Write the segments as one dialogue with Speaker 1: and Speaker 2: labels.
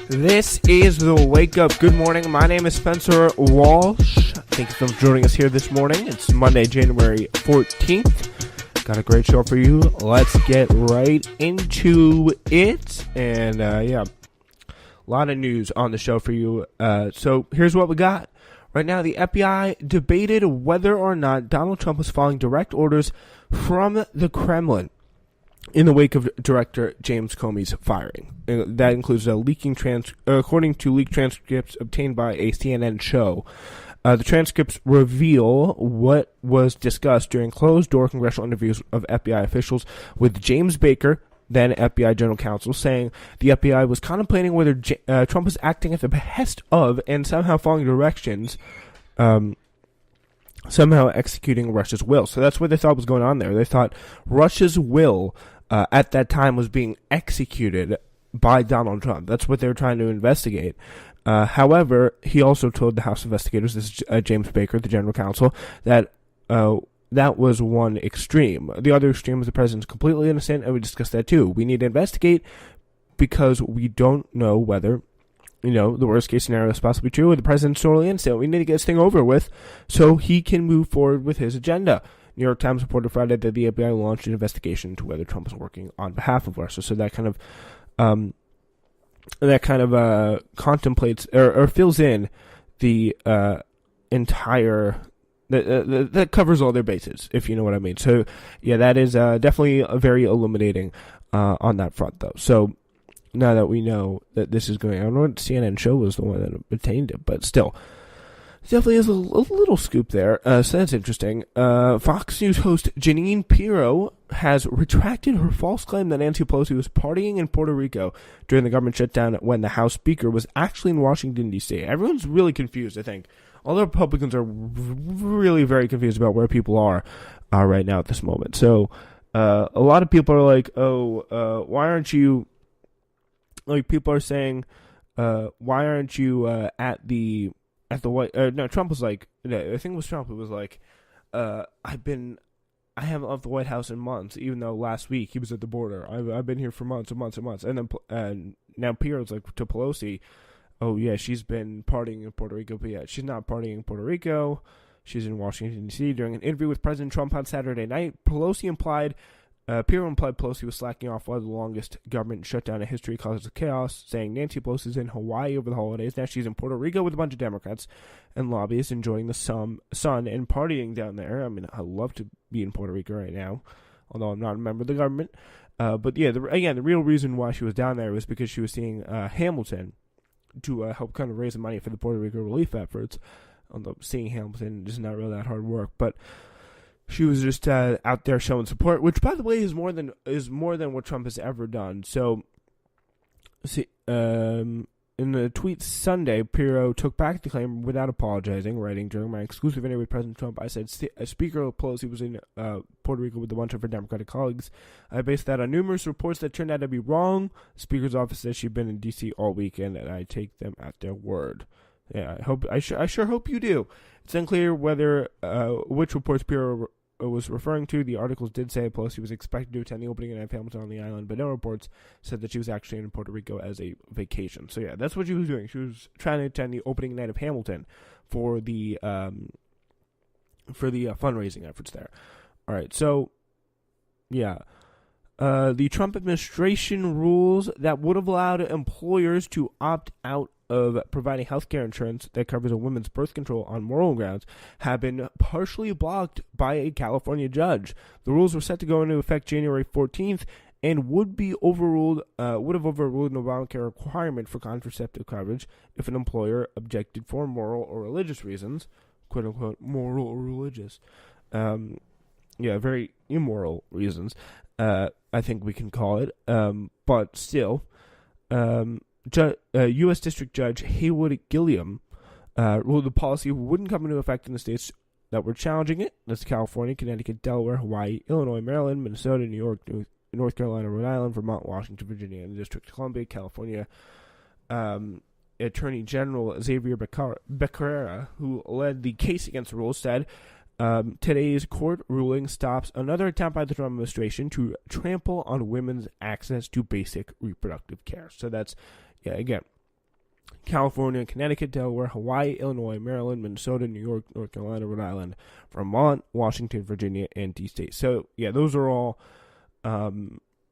Speaker 1: This is the Wake Up. Good morning. My name is Spencer Walsh. Thank you for joining us here this morning. It's Monday, January 14th. Got a great show for you. Let's get right into it. And, a lot of news on the show for you. So here's what we got. Right now, the FBI debated whether or not Donald Trump was following direct orders from the Kremlin in the wake of Director James Comey's firing. That includes according to leaked transcripts obtained by a CNN show. The transcripts reveal what was discussed during closed-door congressional interviews of FBI officials with James Baker, then FBI General Counsel, saying the FBI was contemplating whether Trump was acting at the behest of and somehow following directions, somehow executing Russia's will. So that's what they thought was going on there. They thought Russia's will at that time was being executed by Donald Trump. That's what they were trying to investigate. However, he also told the House investigators, this is James Baker, the general counsel, that that was one extreme. The other extreme is the president's completely innocent, and we discussed that too. We need to investigate because we don't know whether, the worst case scenario is possibly true, or the president's totally innocent. We need to get this thing over with so he can move forward with his agenda. New York Times reported Friday that the FBI launched an investigation into whether Trump was working on behalf of Russia. So that kind of contemplates or fills in the entire that covers all their bases, if you know what I mean. So yeah, that is definitely very illuminating on that front, though. So now that we know that this is going on, I don't know what CNN show was the one that obtained it, but still. Definitely is a little scoop there, so that's interesting. Fox News host Jeanine Pirro has retracted her false claim that Nancy Pelosi was partying in Puerto Rico during the government shutdown when the House Speaker was actually in Washington, D.C. Everyone's really confused, I think. All the Republicans are really very confused about where people are right now at this moment. So a lot of people are like, why aren't you... Like, people are saying, why aren't you at the White... Trump was like... I think it was Trump who was like, I haven't left the White House in months, even though last week he was at the border. I've been here for months and months and months. And then now Pierre's like to Pelosi, oh yeah, she's been partying in Puerto Rico, but yeah, she's not partying in Puerto Rico. She's in Washington, D.C. During an interview with President Trump on Saturday night, Pirro implied Pelosi was slacking off while the longest government shutdown in history causes chaos, saying Nancy Pelosi's in Hawaii over the holidays. Now she's in Puerto Rico with a bunch of Democrats and lobbyists enjoying the sun and partying down there. I mean, I'd love to be in Puerto Rico right now, although I'm not a member of the government. But yeah, the real reason why she was down there was because she was seeing Hamilton to help kind of raise the money for the Puerto Rico relief efforts. Although seeing Hamilton is not really that hard work, but she was just out there showing support, which, by the way, is more than what Trump has ever done. So, in the tweet Sunday, Pirro took back the claim without apologizing, writing, during my exclusive interview with President Trump, I said Speaker Pelosi was in Puerto Rico with a bunch of her Democratic colleagues. I based that on numerous reports that turned out to be wrong. The Speaker's office says she'd been in D.C. all weekend, and I take them at their word. Yeah, I sure hope you do. It's unclear whether which reports Pirro was referring to. The articles did say Pelosi was expected to attend the opening night of Hamilton on the island, but no reports said that she was actually in Puerto Rico as a vacation. So yeah, that's what she was doing. She was trying to attend the opening night of Hamilton for the fundraising efforts there. All right, so yeah. The Trump administration rules that would have allowed employers to opt out of providing health care insurance that covers a woman's birth control on moral grounds have been partially blocked by a California judge. The rules were set to go into effect January 14th and would have overruled an Obamacare requirement for contraceptive coverage if an employer objected for moral or religious reasons, quote unquote, moral or religious. Very immoral reasons, I think we can call it. But still, U.S. District Judge Haywood Gilliam ruled the policy wouldn't come into effect in the states that were challenging it. That's California, Connecticut, Delaware, Hawaii, Illinois, Maryland, Minnesota, New York, North Carolina, Rhode Island, Vermont, Washington, Virginia, and the District of Columbia, California. Attorney General Xavier Becerra, who led the case against the rule, said Today's court ruling stops another attempt by the Trump administration to trample on women's access to basic reproductive care. So that's, again, California, Connecticut, Delaware, Hawaii, Illinois, Maryland, Minnesota, New York, North Carolina, Rhode Island, Vermont, Washington, Virginia, and D-States. So, those are all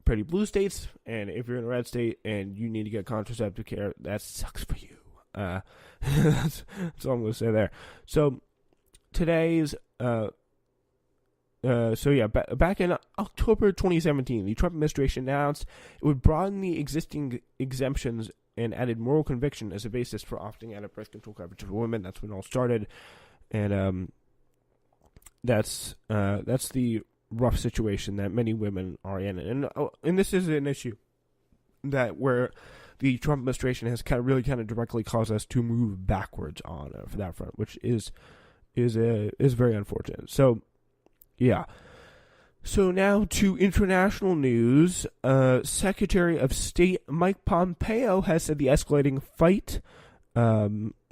Speaker 1: pretty blue states, and if you're in a red state and you need to get contraceptive care, that sucks for you. That's all I'm going to say there. So, today's back in October 2017, the Trump administration announced it would broaden the existing exemptions and added moral conviction as a basis for opting out of birth control coverage for women. That's when it all started, and that's the rough situation that many women are in, and this is an issue that where the Trump administration has kind of directly caused us to move backwards on for that front, which is very unfortunate. So, yeah. So now to international news. Secretary of State Mike Pompeo has said the escalating fight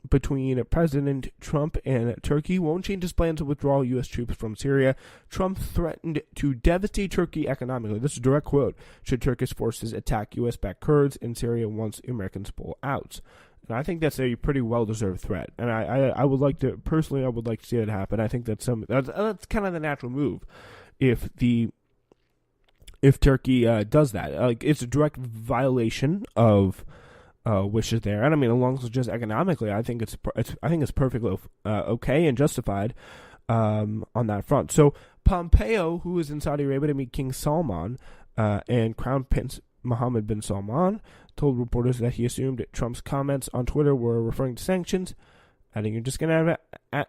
Speaker 1: between President Trump and Turkey won't change his plans to withdraw U.S. troops from Syria. Trump threatened to devastate Turkey economically. This is a direct quote. Should Turkish forces attack U.S.-backed Kurds in Syria once Americans pull out? And I think that's a pretty well-deserved threat. And I would like to see that happen. I think that's kind of the natural move. If Turkey does that, it's a direct violation of wishes there, and I mean, as long as it's just economically, I think it's perfectly okay and justified on that front. So Pompeo, who is in Saudi Arabia to meet King Salman and Crown Prince Mohammed bin Salman, told reporters that he assumed Trump's comments on Twitter were referring to sanctions, adding, "You're just gonna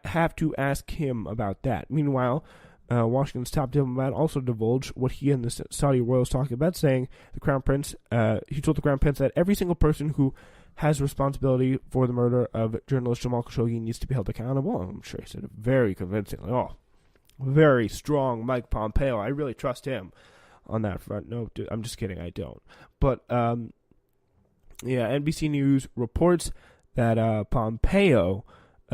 Speaker 1: have to ask him about that." Meanwhile, Washington's top diplomat also divulged what he and the Saudi royals talked about, saying he told the Crown Prince that every single person who has responsibility for the murder of journalist Jamal Khashoggi needs to be held accountable. I'm sure he said it very convincingly. Oh, very strong Mike Pompeo. I really trust him on that front. No, dude, I'm just kidding. I don't. But, NBC News reports that Pompeo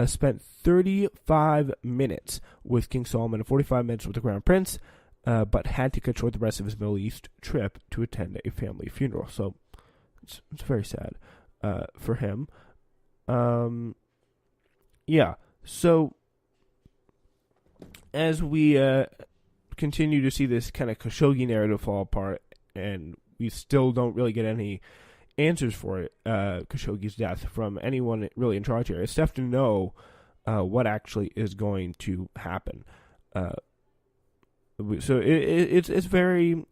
Speaker 1: spent 35 minutes with King Salman and 45 minutes with the Crown Prince, but had to cut short the rest of his Middle East trip to attend a family funeral. So it's very sad for him. So as we continue to see this kind of Khashoggi narrative fall apart, and we still don't really get any answers for it, Khashoggi's death, from anyone really in charge here, it's tough to know what actually is going to happen. So it's very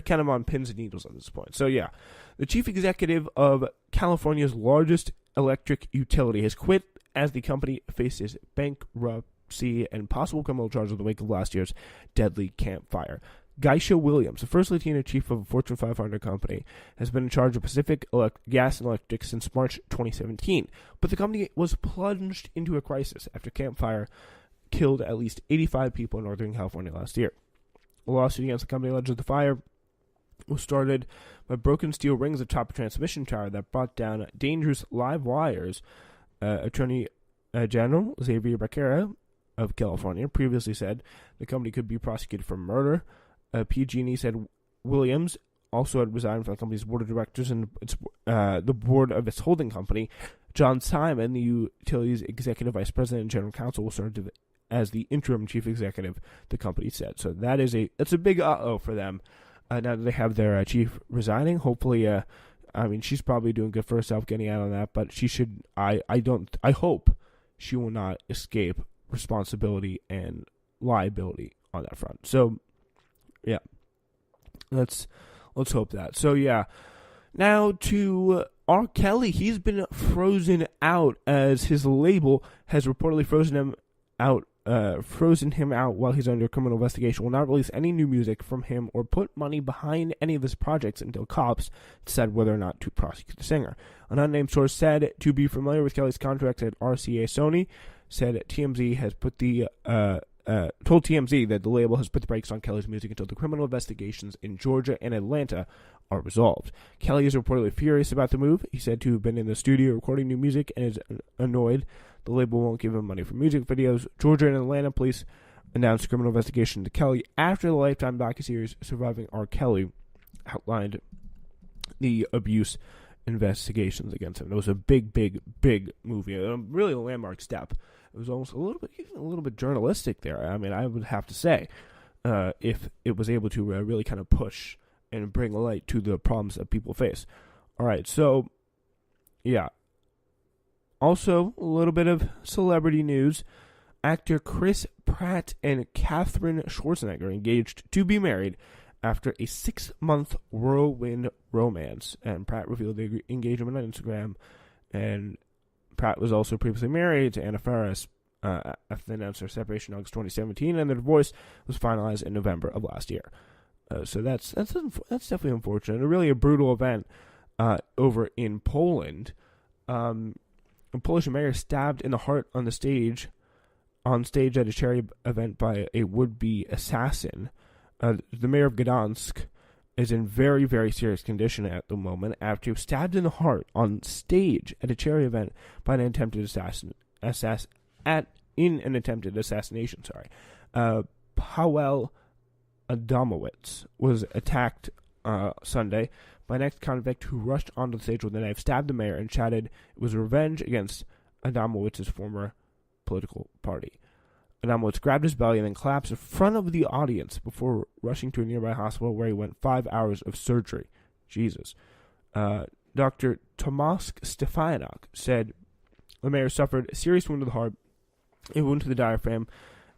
Speaker 1: kind of on pins and needles at this point. So yeah, the chief executive of California's largest electric utility has quit as the company faces bankruptcy and possible criminal charges in the wake of last year's deadly campfire. Geisha Williams, the first Latina chief of a Fortune 500 company, has been in charge of Pacific Gas and Electric since March 2017. But the company was plunged into a crisis after Camp Fire killed at least 85 people in Northern California last year. A lawsuit against the company alleges the fire was started by broken steel rings atop a transmission tower that brought down dangerous live wires. Attorney General Xavier Becerra of California previously said the company could be prosecuted for murder. PG&E said Williams also had resigned from the company's board of directors and the board of its holding company. John Simon, the utility's executive vice president and general counsel, will serve as the interim chief executive, the company said. So it's a big for them. Now that they have their chief resigning, hopefully, she's probably doing good for herself getting out on that, but she should, I hope she will not escape responsibility and liability on that front. So, yeah, let's hope that. So, yeah, now to R. Kelly. He's been frozen out as his label has reportedly frozen him out while he's under criminal investigation. Will not release any new music from him or put money behind any of his projects until cops decide whether or not to prosecute the singer. An unnamed source said to be familiar with Kelly's contracts at RCA Sony said TMZ has told TMZ that the label has put the brakes on Kelly's music until the criminal investigations in Georgia and Atlanta are resolved. Kelly is reportedly furious about the move. He said to have been in the studio recording new music and is annoyed The label won't give him money for music videos. Georgia and Atlanta police announced criminal investigation into Kelly after the Lifetime docuseries Surviving R. Kelly outlined the abuse investigations against him. It was a big, big, big movie. Really a landmark step. It was almost a little bit journalistic there. I mean, I would have to say, if it was able to really kind of push and bring light to the problems that people face. All right, so yeah. Also, a little bit of celebrity news. Actor Chris Pratt and Katherine Schwarzenegger engaged to be married after a 6-month whirlwind romance. And Pratt revealed the engagement on Instagram. And Pratt was also previously married to Anna Faris after they announced their separation in August 2017, and the divorce was finalized in November of last year. So that's definitely unfortunate. Really a brutal event over in Poland. A Polish mayor stabbed in the heart on stage at a charity event by a would-be assassin. The mayor of Gdansk is in very, very serious condition at the moment after he was stabbed in the heart on stage at a charity event by an attempted assassination. Paweł Adamowicz was attacked Sunday by an ex-convict who rushed onto the stage with a knife, stabbed the mayor, and shouted it was revenge against Adamowicz's former political party. Adamowicz grabbed his belly and then collapsed in front of the audience before rushing to a nearby hospital where he went 5 hours of surgery. Jesus. Dr. Tomasz Stefanok said the mayor suffered a serious wound to the heart, a wound to the diaphragm,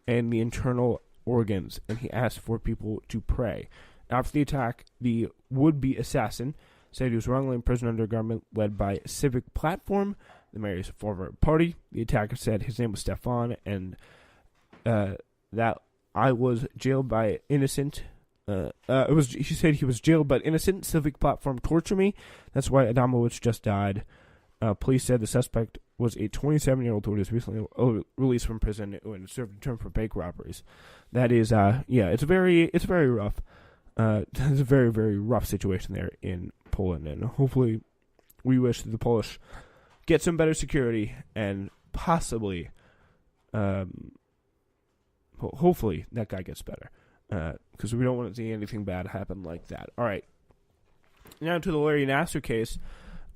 Speaker 1: and the internal organs, and he asked for people to pray. After the attack, the would-be assassin said he was wrongly imprisoned under a government led by Civic Platform, the mayor's former party. The attacker said his name was Stefan, and that I was jailed by innocent. He said he was jailed but innocent. Civic Platform tortured me. That's why Adamowicz just died. Police said the suspect was a 27-year-old who was recently released from prison and served a term for bank robberies. That is, it's very rough. It's a very, very rough situation there in Poland, and hopefully we wish that the Polish get some better security and possibly, hopefully that guy gets better, because we don't want to see anything bad happen like that. All right, now to the Larry Nassar case.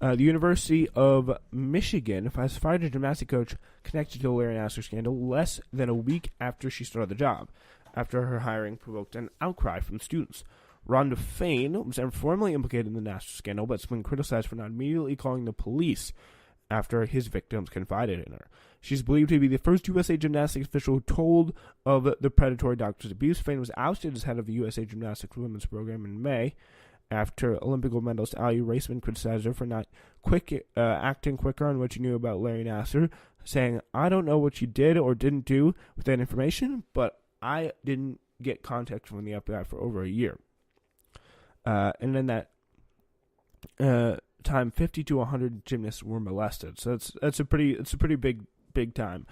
Speaker 1: The University of Michigan has fired a gymnastics coach connected to the Larry Nassar scandal less than a week after she started the job, after her hiring provoked an outcry from students. Rhonda Fain was informally implicated in the Nassar scandal, but has been criticized for not immediately calling the police after his victims confided in her. She's believed to be the first USA gymnastics official who told of the predatory doctor's abuse. Fain was ousted as head of the USA Gymnastics Women's Program in May, after Olympic gold medalist Ali Raceman criticized her for not acting quicker on what she knew about Larry Nassar, saying, I don't know what you did or didn't do with that information, but I didn't get contact from the FBI for over a year. And then that time, 50 to 100 gymnasts were molested. So it's a pretty big time.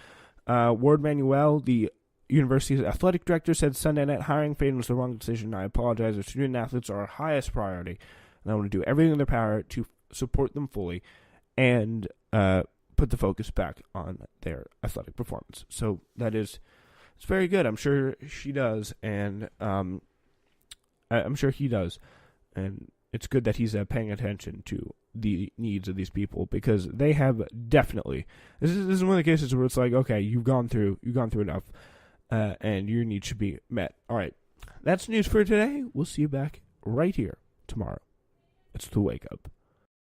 Speaker 1: Ward Manuel, the university's athletic director, said Sunday night hiring Fain was the wrong decision. I apologize. Our student athletes are our highest priority, and I want to do everything in their power to support them fully and put the focus back on their athletic performance. So it's very good. I'm sure she does, and I'm sure he does, and it's good that he's paying attention to the needs of these people, because they have definitely. This is one of the cases where it's like, okay, you've gone through enough. And your needs should be met. All right, that's news for today. We'll see you back right here tomorrow. It's The Wake Up.